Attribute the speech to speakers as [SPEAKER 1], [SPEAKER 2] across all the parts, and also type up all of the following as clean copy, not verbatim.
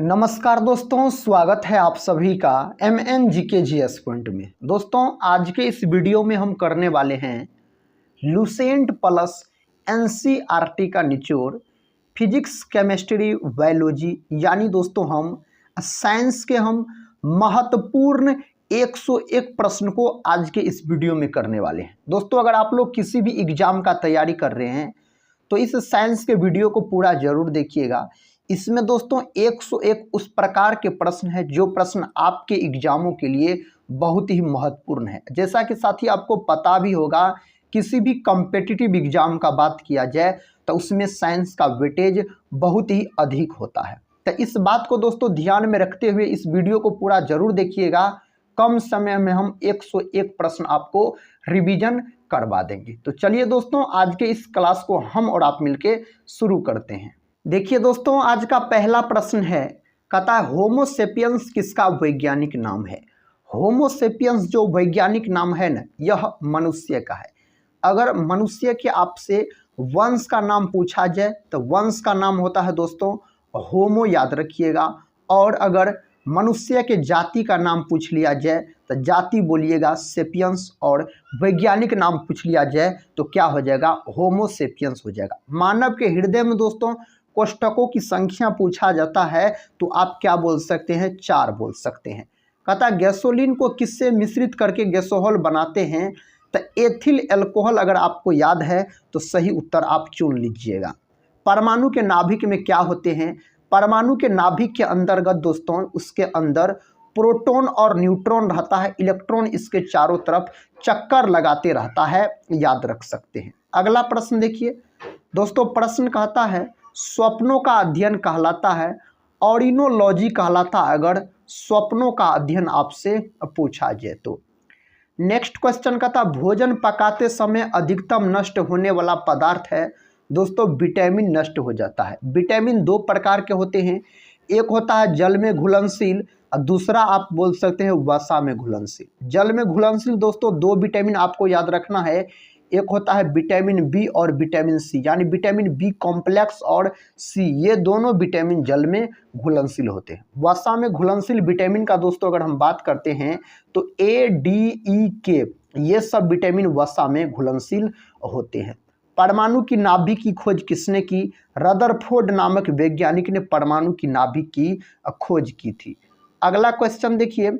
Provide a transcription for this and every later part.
[SPEAKER 1] नमस्कार दोस्तों, स्वागत है आप सभी का MNGKGS पॉइंट में। दोस्तों, आज के इस वीडियो में हम करने वाले हैं लुसेंट प्लस NCERT का निचोड़ फिजिक्स, केमिस्ट्री, बायोलॉजी, यानी दोस्तों हम साइंस के हम महत्वपूर्ण 101 प्रश्न को आज के इस वीडियो में करने वाले हैं। दोस्तों, अगर आप लोग किसी भी एग्जाम का तैयारी कर रहे हैं तो इस साइंस के वीडियो को पूरा जरूर देखिएगा। इसमें दोस्तों 101 उस प्रकार के प्रश्न है जो प्रश्न आपके एग्जामों के लिए बहुत ही महत्वपूर्ण है। जैसा कि साथी आपको पता भी होगा, किसी भी कॉम्पिटिटिव एग्जाम का बात किया जाए तो उसमें साइंस का वेटेज बहुत ही अधिक होता है। तो इस बात को दोस्तों ध्यान में रखते हुए इस वीडियो को पूरा जरूर देखिएगा। कम समय में हम 101 प्रश्न आपको रिवीजन करवा देंगे। तो चलिए दोस्तों, आज के इस क्लास को हम और आप मिलके शुरू करते हैं। देखिए दोस्तों, आज का पहला प्रश्न है, कहता है होमो सेपियंस किसका वैज्ञानिक नाम है। होमो सेपियंस जो वैज्ञानिक नाम है ना, यह मनुष्य का है। अगर मनुष्य के आपसे वंश का नाम पूछा जाए तो वंश का नाम होता है दोस्तों होमो, याद रखिएगा। और अगर मनुष्य के जाति का नाम पूछ लिया जाए तो जाति बोलिएगा सेपियंस, और वैज्ञानिक नाम पूछ लिया जाए तो क्या हो जाएगा, होमो सेपियंस हो जाएगा। मानव के हृदय में दोस्तों कोष्ठकों की संख्या पूछा जाता है तो आप क्या बोल सकते हैं, 4 बोल सकते हैं। कहता गैसोलीन को किससे मिश्रित करके गैसोहॉल बनाते हैं, तो एथिल एल्कोहल अगर आपको याद है तो सही उत्तर आप चुन लीजिएगा। परमाणु के नाभिक में क्या होते हैं, परमाणु के नाभिक के अंतर्गत दोस्तों उसके अंदर प्रोटॉन और न्यूट्रॉन रहता है, इलेक्ट्रॉन इसके चारों तरफ चक्कर लगाते रहता है, याद रख सकते हैं। अगला प्रश्न देखिए दोस्तों, प्रश्न कहता है स्वप्नों का अध्ययन कहलाता है ऑरिनोलॉजी कहलाता है अगर स्वप्नों का अध्ययन आपसे पूछा जाए तो। नेक्स्ट क्वेश्चन कहता भोजन पकाते समय अधिकतम नष्ट होने वाला पदार्थ है दोस्तों विटामिन नष्ट हो जाता है। विटामिन 2 प्रकार के होते हैं, एक होता है जल में घुलनशील और दूसरा आप बोल सकते हैं वसा में घुलनशील। जल में घुलनशील दोस्तों 2 विटामिन आपको याद रखना है, एक होता है विटामिन बी और विटामिन सी, यानी विटामिन बी कॉम्प्लेक्स और सी, ये दोनों विटामिन जल में घुलनशील होते हैं। वसा में घुलनशील विटामिन का दोस्तों अगर हम बात करते हैं तो ए, डी, ई, के, ये सब विटामिन वसा में घुलनशील होते हैं। परमाणु की नाभिक की खोज किसने की, रदरफोर्ड नामक वैज्ञानिक ने परमाणु की नाभिक की खोज की थी। अगला क्वेश्चन देखिए,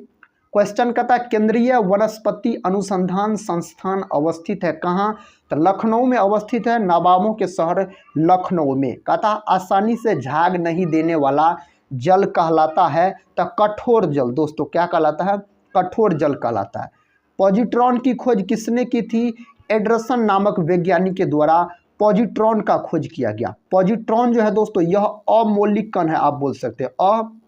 [SPEAKER 1] क्वेश्चन कहता है केंद्रीय वनस्पति अनुसंधान संस्थान अवस्थित है कहाँ, तो लखनऊ में अवस्थित है, नवाबों के शहर लखनऊ में। कहता आसानी से झाग नहीं देने वाला जल कहलाता है तो कठोर जल दोस्तों क्या कहलाता है, कठोर जल कहलाता है। पॉजिट्रॉन की खोज किसने की थी, एंडरसन नामक वैज्ञानिक के द्वारा पॉजिट्रॉन का खोज किया गया। पॉजिट्रॉन जो है दोस्तों यह अमौलिक कण है, आप बोल सकते हैं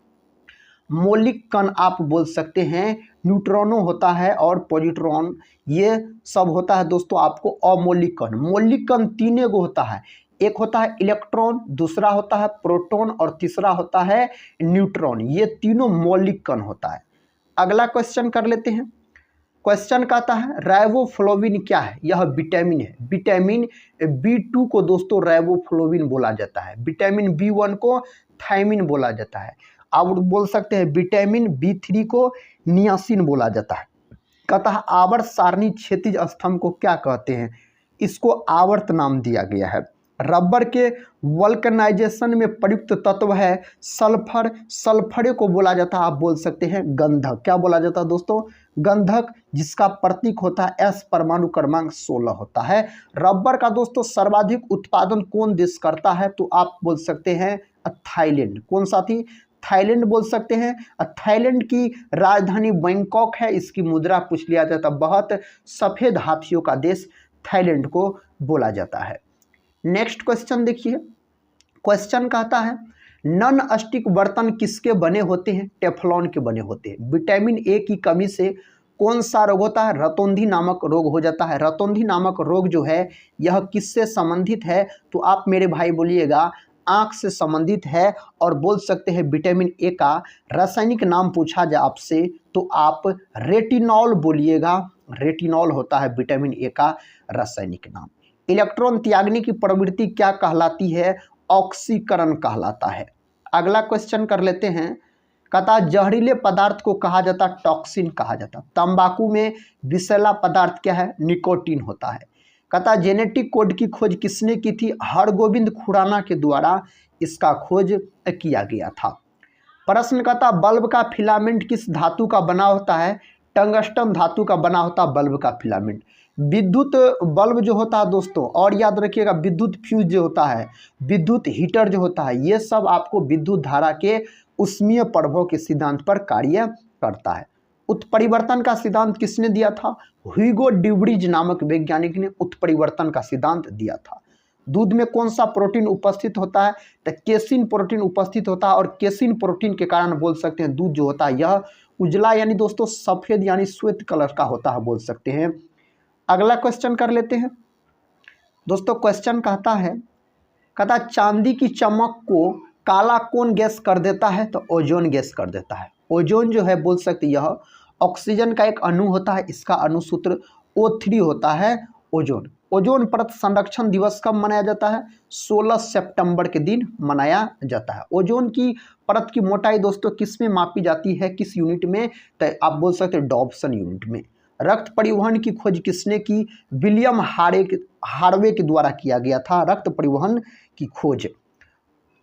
[SPEAKER 1] मौलिक कण आप बोल सकते हैं, न्यूट्रॉनो होता है और पॉजिट्रॉन, ये सब होता है दोस्तों आपको अमौलिक कण। मौलिक कण 3 गो होता है, एक होता है इलेक्ट्रॉन, दूसरा होता है प्रोटॉन और तीसरा होता है न्यूट्रॉन, ये तीनों मौलिक कण होता है। अगला क्वेश्चन कर लेते हैं। क्वेश्चन कहता है राइबोफ्लोविन क्या है, यह विटामिन है। विटामिन B2 को दोस्तों राइबोफ्लोविन बोला जाता है, विटामिन B1 को थायमिन बोला जाता है, आप बोल सकते हैं विटामिन B3 को नियासिन बोला जाता है। कहता है आवर्त सारणी क्षैतिज स्तंभ को क्या कहते हैं, इसको आवर्त नाम दिया गया है। रबर के वल्कनाइजेशन में प्रयुक्त तत्व है सल्फर, सल्फर को बोला जाता है, आप बोल सकते हैं गंधक। क्या बोला जाता है दोस्तों, गंधक, जिसका प्रतीक होता है S, परमाणु क्रमांक 16 होता है। रबर का दोस्तों सर्वाधिक उत्पादन कौन देश करता है, तो आप बोल सकते हैं थाईलैंड। कौन सा थी, थाईलैंड बोल सकते हैं। थाईलैंड की राजधानी बैंकॉक है, इसकी मुद्रा पूछ लिया जाता है, बहुत सफेद हाथियों का देश थाईलैंड को बोला जाता है। नेक्स्ट क्वेश्चन देखिए, क्वेश्चन कहता है नॉन स्टिक बर्तन किसके बने होते हैं, टेफ्लॉन के बने होते हैं। विटामिन ए की कमी से कौन सा रोग होता है, रतौंधी नामक रोग हो जाता है। रतौंधी नामक रोग जो है यह किससे संबंधित है, तो आप मेरे भाई बोलिएगा आँख से संबंधित है। और बोल सकते हैं विटामिन ए का रासायनिक नाम पूछा जाए आपसे तो आप रेटिनॉल बोलिएगा, रेटिनॉल होता है विटामिन ए का रासायनिक नाम। इलेक्ट्रॉन त्यागने की प्रवृत्ति क्या कहलाती है, ऑक्सीकरण कहलाता है। अगला क्वेश्चन कर लेते हैं। कहता जहरीले पदार्थ को कहा जाता टॉक्सिन कहा जाता। तंबाकू में विषैला पदार्थ क्या है? निकोटीन होता है। कहता जेनेटिक कोड की खोज किसने की थी? हरगोविंद खुराना के द्वारा इसका खोज किया गया था। प्रश्न कहता बल्ब का फिलामेंट किस धातु का बना होता है? टंगस्टन धातु का बना होता बल्ब का फिलामेंट। विद्युत बल्ब जो होता है दोस्तों, और याद रखिएगा विद्युत फ्यूज जो होता है, विद्युत हीटर जो होता है, ये सब आपको विद्युत धारा के उष्मीय प्रभाव के सिद्धांत पर कार्य करता है। उत्परिवर्तन का सिद्धांत किसने दिया था? ह्यूगो ड्यूब्रिज नामक वैज्ञानिक ने उत्परिवर्तन का सिद्धांत दिया था। दूध में कौन सा प्रोटीन उपस्थित होता है? तो केसिन प्रोटीन उपस्थित होता है, और केसिन प्रोटीन के कारण बोल सकते हैं दूध जो होता है यह उजला यानी दोस्तों सफेद यानी श्वेत कलर का होता है, बोल सकते हैं। अगला क्वेश्चन कर लेते हैं दोस्तों। क्वेश्चन कहता चांदी की चमक को काला कौन गैस कर देता है? तो ओजोन गैस कर देता है। ओजोन जो है बोल सकते यह ऑक्सीजन का एक अणु होता है, इसका अणुसूत्र O3 होता है ओजोन। ओजोन परत संरक्षण दिवस कब मनाया जाता है? 16 सितंबर के दिन मनाया जाता है। ओजोन की परत की मोटाई दोस्तों किस में मापी जाती है, किस यूनिट में? तो आप बोल सकते हैं डॉप्सन यूनिट में। रक्त परिवहन की खोज किसने की? विलियम हार्वे के द्वारा किया गया था रक्त परिवहन की खोज।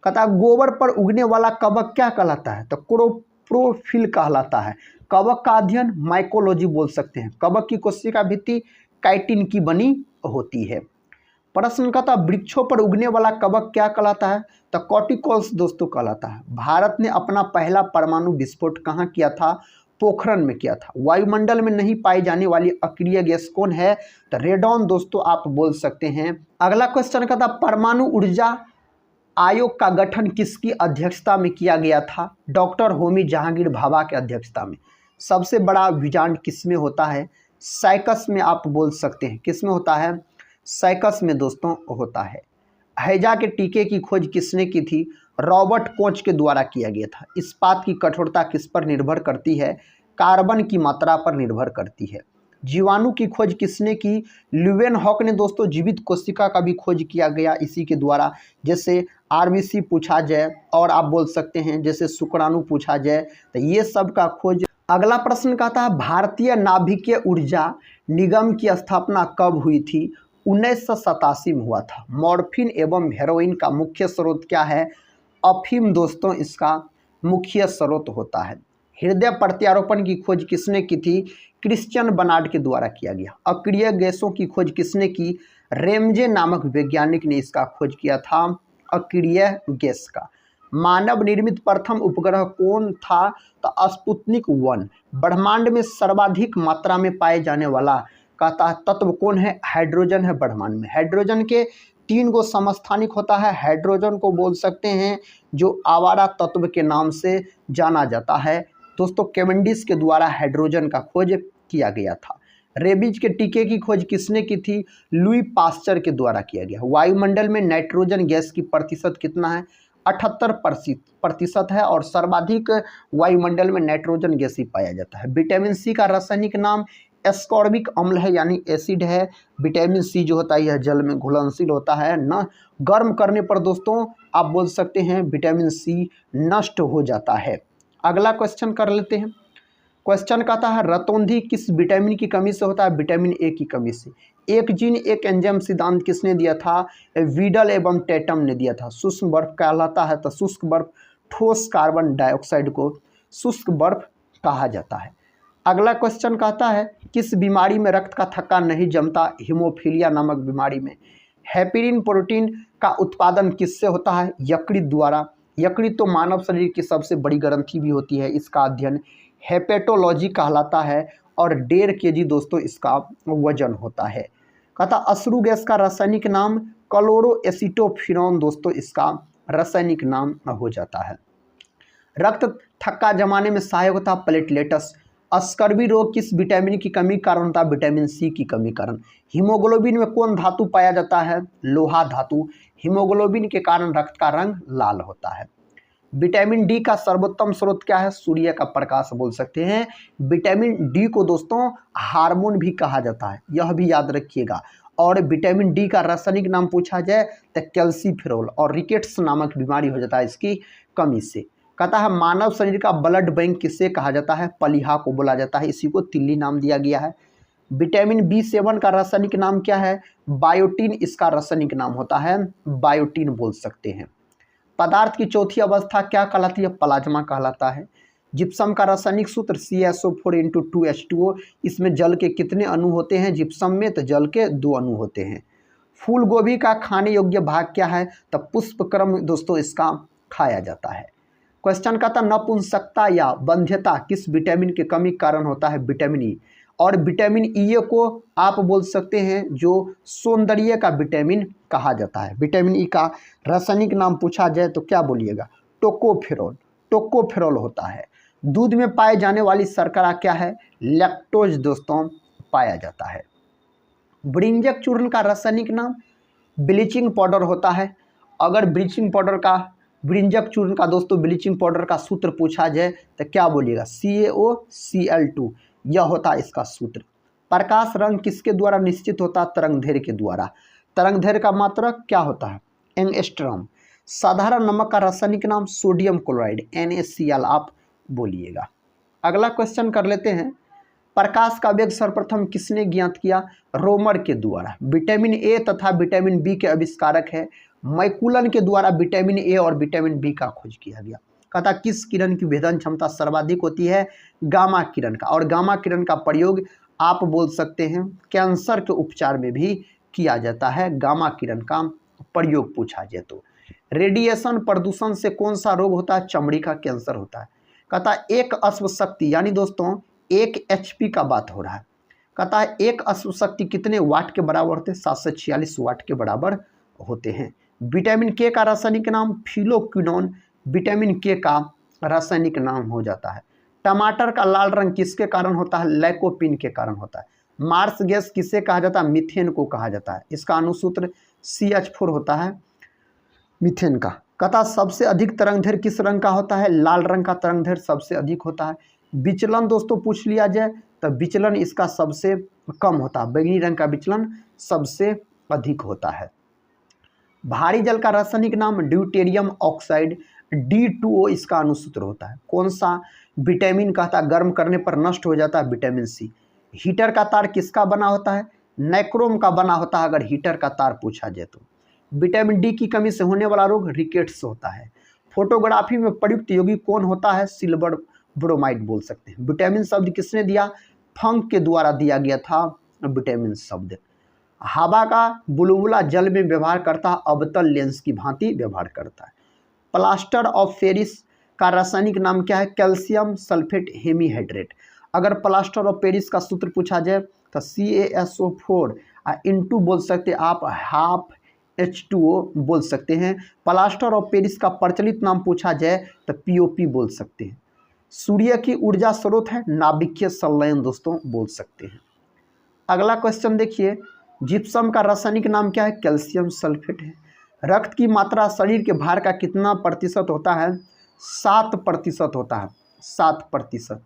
[SPEAKER 1] कहता गोबर पर उगने वाला कवक क्या कहलाता है? तो क्लोरोफिल कहलाता है। कवक का अध्ययन माइकोलॉजी बोल सकते हैं। कवक की कोशिका भित्ति काइटिन की बनी होती है। प्रश्न कहता वृक्षों पर उगने वाला कवक क्या कहलाता है? तो कॉर्टिकल्स दोस्तों कहलाता है। भारत ने अपना पहला परमाणु विस्फोट कहाँ किया था? पोखरण में किया था। वायुमंडल में नहीं पाई जाने वाली अक्रिय गैस कौन है? तो रेडॉन दोस्तों आप बोल सकते हैं। अगला क्वेश्चन कहता परमाणु ऊर्जा आयोग का गठन किसकी अध्यक्षता में किया गया था? डॉक्टर होमी जहांगीर भाभा के अध्यक्षता में। सबसे बड़ा विजांड किस में होता है? साइकस में आप बोल सकते हैं। किस में होता है? साइकस में दोस्तों होता है। हैजा के टीके की खोज किसने की थी? रॉबर्ट कोच के द्वारा किया गया था। इस्पात की कठोरता किस पर निर्भर करती है? कार्बन की मात्रा पर निर्भर करती है। जीवाणु की खोज किसने की? ल्यूवेनहॉक ने दोस्तों। जीवित कोशिका का भी खोज किया गया इसी के द्वारा। जैसे आरबीसी पूछा जाए, और आप बोल सकते हैं जैसे शुक्राणु पूछा जाए, तो ये सब का खोज। अगला प्रश्न कहता है भारतीय नाभिकीय ऊर्जा निगम की स्थापना कब हुई थी? 1987 में हुआ था। मॉर्फिन एवं हेरोइन का मुख्य स्रोत क्या है? अफीम दोस्तों इसका मुख्य स्रोत होता है। हृदय प्रत्यारोपण की खोज किसने की थी? क्रिश्चियन बर्नार्ड के द्वारा किया गया। अक्रिय गैसों की खोज किसने की? रेमजे नामक वैज्ञानिक ने इसका खोज किया था अक्रिय गैस का। मानव निर्मित प्रथम उपग्रह कौन था? तो स्पुतनिक 1। ब्रह्मांड में सर्वाधिक मात्रा में पाए जाने वाला कहता तत्व कौन है? हाइड्रोजन है ब्रह्मांड में। हाइड्रोजन के 3 गो समस्थानिक होता है। हाइड्रोजन को बोल सकते हैं जो आवारा तत्व के नाम से जाना जाता है। दोस्तों कैवेंडिश के द्वारा हाइड्रोजन का खोज किया गया था। रेबीज के टीके की खोज किसने की थी? लुई पास्चर के द्वारा किया गया। वायुमंडल में नाइट्रोजन गैस की प्रतिशत कितना है? 78% है, और सर्वाधिक वायुमंडल में नाइट्रोजन गैस ही पाया जाता है। विटामिन सी का रासायनिक नाम एस्कॉर्बिक अम्ल है यानी एसिड है। विटामिन सी जो होता है यह जल में घुलनशील होता है न। गर्म करने पर दोस्तों आप बोल सकते हैं विटामिन सी नष्ट हो जाता है। अगला क्वेश्चन कर लेते हैं। क्वेश्चन कहता है रतौंधी किस विटामिन की कमी से होता है? विटामिन ए की कमी से। एक जीन एक एंजाइम सिद्धांत किसने दिया था? वीडल एवं टेटम ने दिया था। शुष्क बर्फ कहलाता है। तो शुष्क बर्फ ठोस कार्बन डाइऑक्साइड को शुष्क बर्फ कहा जाता है। अगला क्वेश्चन कहता है किस बीमारी में रक्त का थक्का नहीं जमता? हीमोफीलिया नामक बीमारी में। हेपेरिन प्रोटीन का उत्पादन किससे होता है? यकृत द्वारा। यकृत तो मानव शरीर की सबसे बड़ी ग्रंथि भी होती है। इसका अध्ययन हेपेटोलॉजी कहलाता है, और 1.5 kg दोस्तों इसका वजन होता है। कहता अश्रु गैस का रासायनिक नाम क्लोरोएसिटोफिनोन दोस्तों इसका रासायनिक नाम हो जाता है। रक्त थक्का जमाने में सहायक होता प्लेटलेट्स। स्कर्वी रोग किस विटामिन की कमी कारण होता है? विटामिन सी की कमी कारण। हीमोग्लोबिन में कौन धातु पाया जाता है? लोहा धातु। हीमोग्लोबिन के कारण रक्त का रंग लाल होता है। विटामिन डी का सर्वोत्तम स्रोत क्या है? सूर्य का प्रकाश बोल सकते हैं। विटामिन डी को दोस्तों हार्मोन भी कहा जाता है, यह भी याद रखिएगा। और विटामिन डी का रासायनिक नाम पूछा जाए तो कैल्सीफेरोल, और रिकेट्स नामक बीमारी हो जाता है इसकी कमी से। कहता है मानव शरीर का ब्लड बैंक किसे कहा जाता है? पलिहा को बोला जाता है, इसी को तिल्ली नाम दिया गया है। विटामिन B7 का रासायनिक नाम क्या है? बायोटीन इसका रासायनिक नाम होता है, बायोटीन बोल सकते हैं। पदार्थ की चौथी अवस्था क्या कहलाती है? प्लाज्मा कहलाता है। जिप्सम का रासायनिक सूत्र CaSO4 × 2H2O। इसमें जल के कितने अणु होते हैं जिप्सम में? तो जल के 2 अणु होते हैं। फूल गोभी का खाने योग्य भाग क्या है? तो पुष्पक्रम दोस्तों इसका खाया जाता है। क्वेश्चन का था नपुंसकता या बंध्यता किस विटामिन के कमी कारण होता है? Vitamin E. और विटामिन ई को आप बोल सकते हैं जो सौंदर्य का विटामिन कहा जाता है। विटामिन ई का रासायनिक नाम पूछा जाए तो क्या बोलिएगा? टोकोफेरोल, टोकोफेरोल होता है। दूध में पाए जाने वाली शर्करा क्या है? लैक्टोज दोस्तों पाया जाता है। ब्रिंजक चूर्ण का रासायनिक नाम ब्लीचिंग पाउडर होता है। अगर ब्रिंजक चूर्ण का दोस्तों ब्लीचिंग पाउडर का सूत्र पूछा जाए तो क्या बोलिएगा? CaOCl2, यह होता है इसका सूत्र। प्रकाश रंग किसके द्वारा निश्चित होता है? तरंगदैर्घ्य के द्वारा। तरंगदैर्घ्य का मात्रक क्या होता है? एंगस्ट्रॉम। साधारण नमक का रासायनिक नाम सोडियम क्लोराइड, NaCl आप बोलिएगा। अगला क्वेश्चन कर लेते हैं। प्रकाश का वेग सर्वप्रथम किसने ज्ञात किया? रोमर के द्वारा। विटामिन ए तथा विटामिन बी के आविष्कारक है मैकुलन के द्वारा विटामिन ए और विटामिन बी का खोज किया गया। कहता किस किरण की भेदन क्षमता सर्वाधिक होती है? गामा किरण का। और गामा किरण का प्रयोग आप बोल सकते हैं कैंसर के उपचार में भी किया जाता है, गामा किरण का प्रयोग पूछा जाए तो। रेडिएशन प्रदूषण से कौन सा रोग होता है? चमड़ी का कैंसर होता है। कहता एक अश्व शक्ति यानी दोस्तों 1 HP का बात हो रहा है। कहता है एक अश्व शक्ति कितने वाट के बराबर होते हैं? 746 वाट के बराबर होते हैं। विटामिन के का रासायनिक नाम फिलोक्विनोन, विटामिन के का रासायनिक नाम हो जाता है। टमाटर का लाल रंग किसके कारण होता है? लाइकोपिन के कारण होता है। मार्स गैस किसे कहा जाता है? मीथेन को कहा जाता है। इसका अनुसूत्र CH4 होता है मीथेन का। कहता सबसे अधिक तरंगदैर्घ्य किस रंग का होता है? लाल रंग का तरंगदैर्घ्य सबसे अधिक होता है। विचलन दोस्तों पूछ लिया जाए तो विचलन इसका सबसे कम होता है, बैंगनी रंग का विचलन सबसे अधिक होता है। भारी जल का रासायनिक नाम ड्यूटेरियम ऑक्साइड, D2O इसका अनुसूत्र होता है। कौन सा विटामिन कहता गर्म करने पर नष्ट हो जाता है? Vitamin C। हीटर का तार किसका बना होता है? नाइक्रोम का बना होता है अगर हीटर का तार पूछा जाए तो। विटामिन D की कमी से होने वाला रोग रिकेट्स होता है। फोटोग्राफी में प्रयुक्त यौगिक कौन होता है? सिल्वर ब्रोमाइड बोल सकते हैं। विटामिन शब्द किसने दिया? फंक के द्वारा दिया गया था विटामिन शब्द। हवा का बुलबुला जल में व्यवहार करता है, अवतल लेंस की भांति व्यवहार करता है। प्लास्टर ऑफ पेरिस का रासायनिक नाम क्या है? Calcium sulphate hemihydrate. अगर प्लास्टर ऑफ पेरिस का सूत्र पूछा जाए तो CaSO4 इंटू बोल सकते आप हाफ H2O बोल सकते हैं। प्लास्टर ऑफ पेरिस का प्रचलित नाम पूछा जाए तो POP बोल सकते हैं। सूर्य की ऊर्जा स्रोत है नाभिकीय संलयन दोस्तों बोल सकते हैं। अगला क्वेश्चन देखिए, जिप्सम का रासायनिक नाम क्या है? कैल्शियम सल्फेट है। रक्त की मात्रा शरीर के भार का कितना प्रतिशत होता है? 7% होता है, 7%।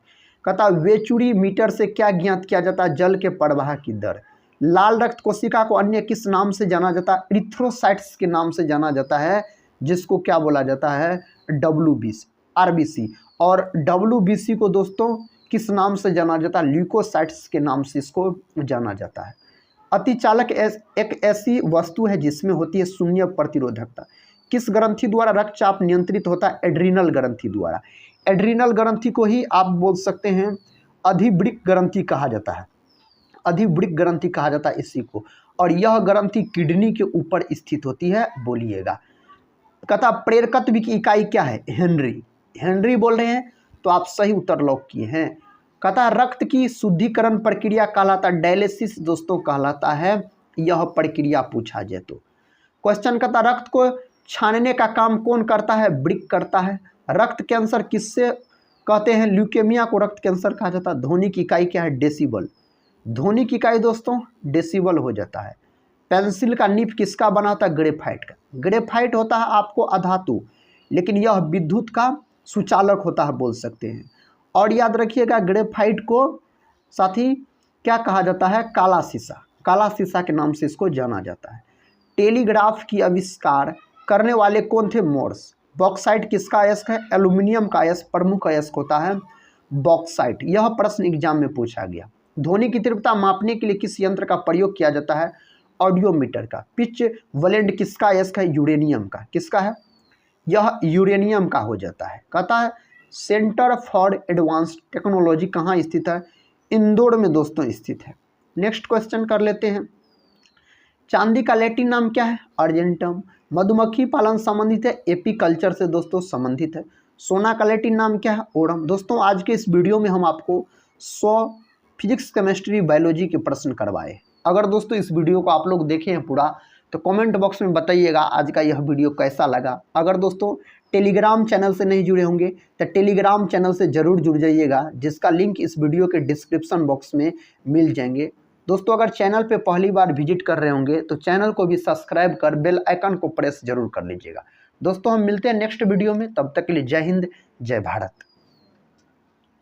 [SPEAKER 1] कहता वेचुरी मीटर से क्या ज्ञात किया जाता है? जल के प्रवाह की दर। लाल रक्त कोशिका को अन्य किस नाम से जाना जाता है? इरिथ्रोसाइट्स के नाम से जाना जाता है, जिसको क्या बोला जाता है? RBC। और WBC को दोस्तों किस नाम से जाना जाता है? ल्यूकोसाइट्स के नाम से इसको जाना जाता है। अतिचालक एक ऐसी वस्तु है जिसमें होती है शून्य प्रतिरोधकता। किस ग्रंथि द्वारा रक्तचाप नियंत्रित होता है? एड्रीनल ग्रंथि द्वारा। एड्रीनल ग्रंथि को ही आप बोल सकते हैं अधिवृक्क ग्रंथि कहा जाता है, अधिवृक्क ग्रंथि कहा जाता है इसी को। और यह ग्रंथि किडनी के ऊपर स्थित होती है, बोलिएगा। कहता प्रेरकत्व की इकाई क्या है? हेनरी। हेनरी बोल रहे हैं तो आप सही उत्तर लॉक किए हैं। कहता रक्त की शुद्धिकरण प्रक्रिया कहलाता है डायलिसिस दोस्तों कहलाता है, यह प्रक्रिया पूछा जाए तो। क्वेश्चन कहता रक्त को छानने का काम कौन करता है? वृक्क करता है। रक्त कैंसर किससे कहते हैं? ल्यूकेमिया को रक्त कैंसर कहा जाता है। ध्वनि की इकाई क्या है? डेसिबल। ध्वनि की इकाई दोस्तों डेसिबल हो जाता है। पेंसिल का निब किसका बना होता है? ग्रेफाइट का। ग्रेफाइट होता है आपको अधातु, लेकिन यह विद्युत का सुचालक होता है बोल सकते हैं। और याद रखिएगा ग्रेफाइट को साथी क्या कहा जाता है? काला शीशा। काला शीशा के नाम से इसको जाना जाता है। टेलीग्राफ की आविष्कार करने वाले कौन थे? मोर्स। बॉक्साइट किसका अयस्क है? एल्यूमिनियम का अयस्क प्रमुख अयस्क होता है बॉक्साइट। यह प्रश्न एग्जाम में पूछा गया। ध्वनि की तीव्रता मापने के लिए किस यंत्र का प्रयोग किया जाता है? ऑडियोमीटर का। पिच वलेंट किसका अयस्क है? यूरेनियम का। किसका है? यह यूरेनियम का हो जाता है। कहता है सेंटर फॉर एडवांस्ड टेक्नोलॉजी कहाँ स्थित है? इंदौर में दोस्तों स्थित है। नेक्स्ट क्वेश्चन कर लेते हैं। चांदी का लैटिन नाम क्या है? अर्जेंटम। मधुमक्खी पालन संबंधित है? एपीकल्चर से दोस्तों संबंधित है। सोना का लैटिन नाम क्या है? ओरम। दोस्तों आज के इस वीडियो में हम आपको 100 फिजिक्स केमिस्ट्री बायोलॉजी के प्रश्न करवाए। अगर दोस्तों इस वीडियो को आप लोग देखे हैं पूरा तो कमेंट बॉक्स में बताइएगा आज का यह वीडियो कैसा लगा। अगर दोस्तों टेलीग्राम चैनल से नहीं जुड़े होंगे तो टेलीग्राम चैनल से ज़रूर जुड़ जाइएगा, जिसका लिंक इस वीडियो के डिस्क्रिप्शन बॉक्स में मिल जाएंगे। दोस्तों अगर चैनल पे पहली बार विजिट कर रहे होंगे तो चैनल को भी सब्सक्राइब कर बेल आइकन को प्रेस जरूर कर लीजिएगा। दोस्तों हम मिलते हैं नेक्स्ट वीडियो में, तब तक के लिए जय हिंद जय भारत।